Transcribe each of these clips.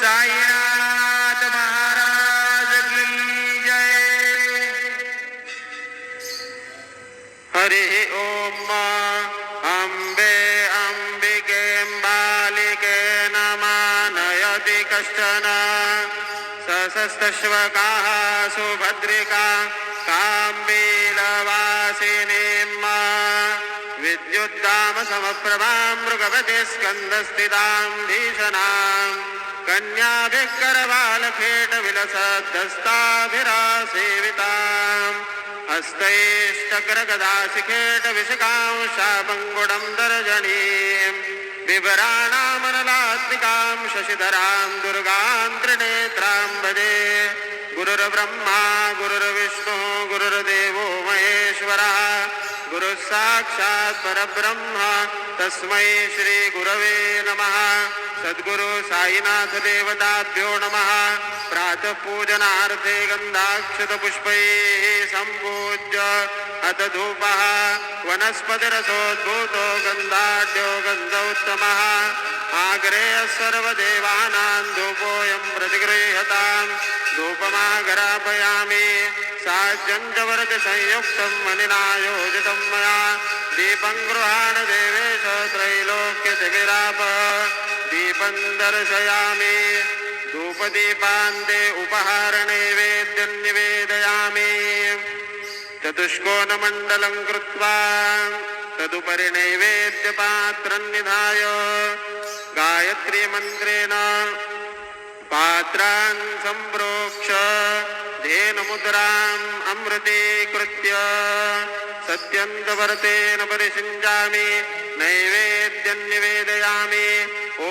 साईनाथ महाराज की जय। हरि ओम। अम्बे अंबिके बालिके नमानयति कश्चन सशस्तश्वकाः सुभद्रिका काम्बीलवासिनीम् विद्युद्दाम समप्रभां मृगवते स्कन्दस्थितां भीषणां कन्याभिकरबालखेटविलसद्दस्ताभिरासेवितां हस्तैश्चक्रगदाशिखेटविशिखां शापङ्गुडं दर्जनीं बिभराणामनलात्मिकां शशिधरां दुर्गां त्रिनेत्रां भजे। गुरुर्ब्रह्मा गुरुर्विष्णुः गुरुर्देवो महेश्वरः गुरुः साक्षात् परब्रह्म तस्मै श्री गुरवे नमः। सद्गुरु साईनाथ देवताभ्यो नमः। प्रातः पूजनार्थे गन्धाक्षतपुष्पैः सम्पूज्य अथ धूपः वनस्पतिरसोद्भूतो गन्धाढ्यो गन्धोत्तमः आग्रेयः सर्वदेवानां धूपोऽयं प्रतिगृह्यताम् धूपमाघरापयामि साज्जन्यवर्गसंयुक्तं मणिना योजितं मया दीपं गृहाण देवेश त्रैलोक्यतिगिराप दीपं दर्शयामि धूपदीपान्ते उपहारनैवेद्यं निवेदयामि चतुष्कोणमण्डलं कृत्वा तदुपरि नैवेद्यपात्रं निधाय गायत्रीमन्त्रेण पात्रान् सम्प्रोक्ष धेनुमुद्राम् अमृतीकृत्य सत्यन्तवर्तेन परिषिञ्जामि नैवेद्यं निवेदयामि। ॐ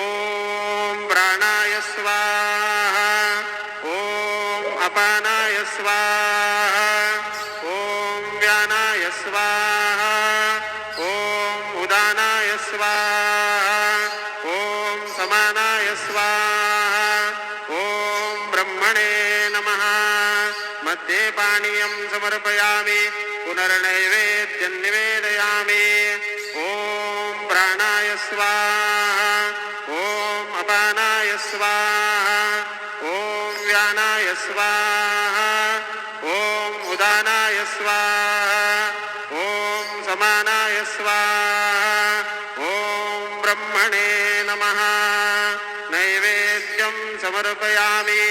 प्राणाय स्वाहा ॐ अपानाय स्वाहा ॐ व्यानाय स्वाहा ॐ उदानाय स्वाहा ॐ समानाय स्वाहा ॐ ब्रह्मणे नमः। मध्ये पानीयं समर्पयामि पुनर्नैवेद्यं निवेदयामि। ॐ प्राणाय स्वाहा ॐ अपानाय स्वाहा ॐ व्यानाय स्वाहा ॐ उदानाय स्वाहा ॐ समानाय स्वाहा ॐ ब्रह्मणे नमः। नैवेद्यं समर्पयामि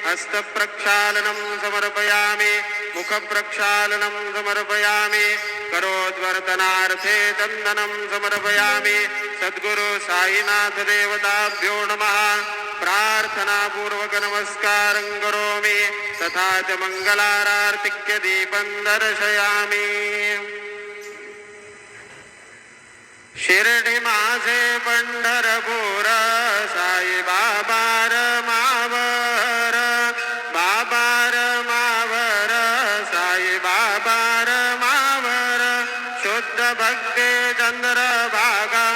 हस्तप्रक्षालनं समर्पयामि मुखप्रक्षालनं समर्पयामि करोद्वर्तनार्थे चन्दनं समर्पयामि। सद्गुरु साईनाथ देवताभ्यो नमः। प्रार्थनापूर्वक नमस्कारं करोमि तथा च मङ्गलारार्तिक्य दीपं दर्शयामि। शिर्डी माझे पंढरपूर साई बाबा मावर बाबार मावर साई बाबार मावर शुद्ध भक्ते चंद्रभागा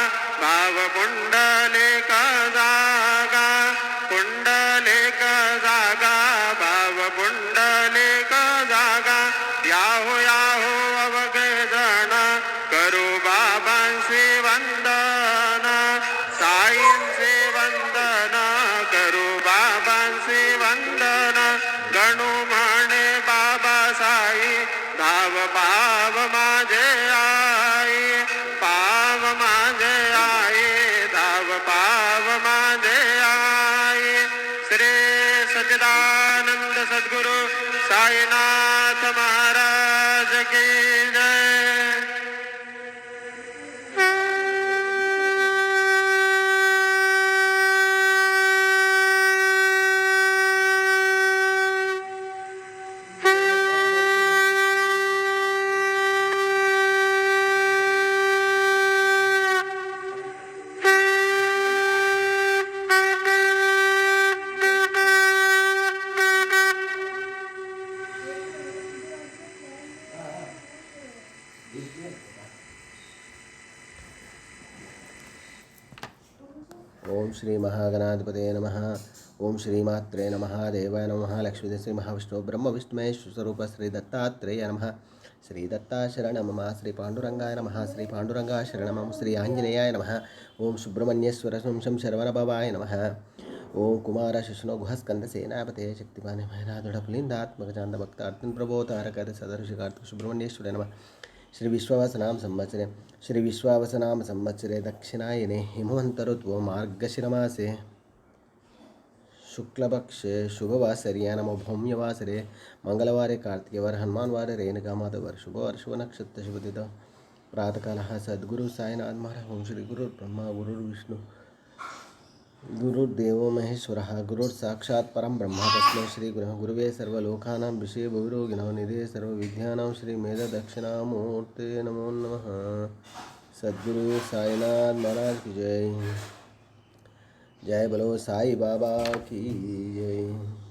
भाव पुंडलिक जागा पुंडलिक जागा भाव पुंडलिक जागा याहो याहो अवघे जण करू बाबांशी वंदन साईंशी वंदन करू बाबांशी वंदन गणू म्हणे बाबा साई धाव पाव माझे आई पाव माझे आई धाव पाव माझे आई। श्री सच्चिदानंद सद्गुरु साईनाथ महाराज की जय। ओम श्री महागणाधिपते नमः। ओम श्रीमात्रे नमः। देवाय नमः। लक्ष्मी श्री महाविष्णु ब्रह्म विष्णुमहेश स्वरूप श्री दत्तात्रेय नमः। श्री दत्ता शरणं मम। श्री पांडुरंगाय नमः। श्री पांडुरंगा शरणं मम। श्री आंजनेयाय नमः। ओम सुब्रह्मण्येश्वर शं शरवणभवाय नमः। ओम कुमार शिशुनो गुहस्कंद सेनापते शक्तिमाने महेनाथुडफलिंदात्मक भक्तार्थिन प्रबोधारकद सदर्शिकार्थ सुब्रह्मण्येश्वरे नमः। श्री विश्वावसनाम संवत्सरे श्री विश्वावसनाम संवत्सरे दक्षिणायने हिमवंत ऋतु मार्गशिरमासे शुक्लपक्षे शुभवासर्या नमो भौम्यवासरे मंगलवारे कार्तिकवार हनुमानवारे रेणुकामाधवर शुभ नक्षत्र शुभदित प्रातःकालः सद्गुरु साईनाथ महाराज ओम श्री गुरु ब्रह्मा गुरुर्विष्णु गुरुर्देवो महेश्वरः गुरुर्साक्षात् परं ब्रह्म तस्मै श्री गुरुवे सर्वलोकानां विषये भूरोगिणो निधे सर्वविद्यानां श्री मेधदक्षिणामूर्ते नमो नमः। सद्गुरु साईनाथ महाराज की जय। जय बोलो साई बाबा की जय।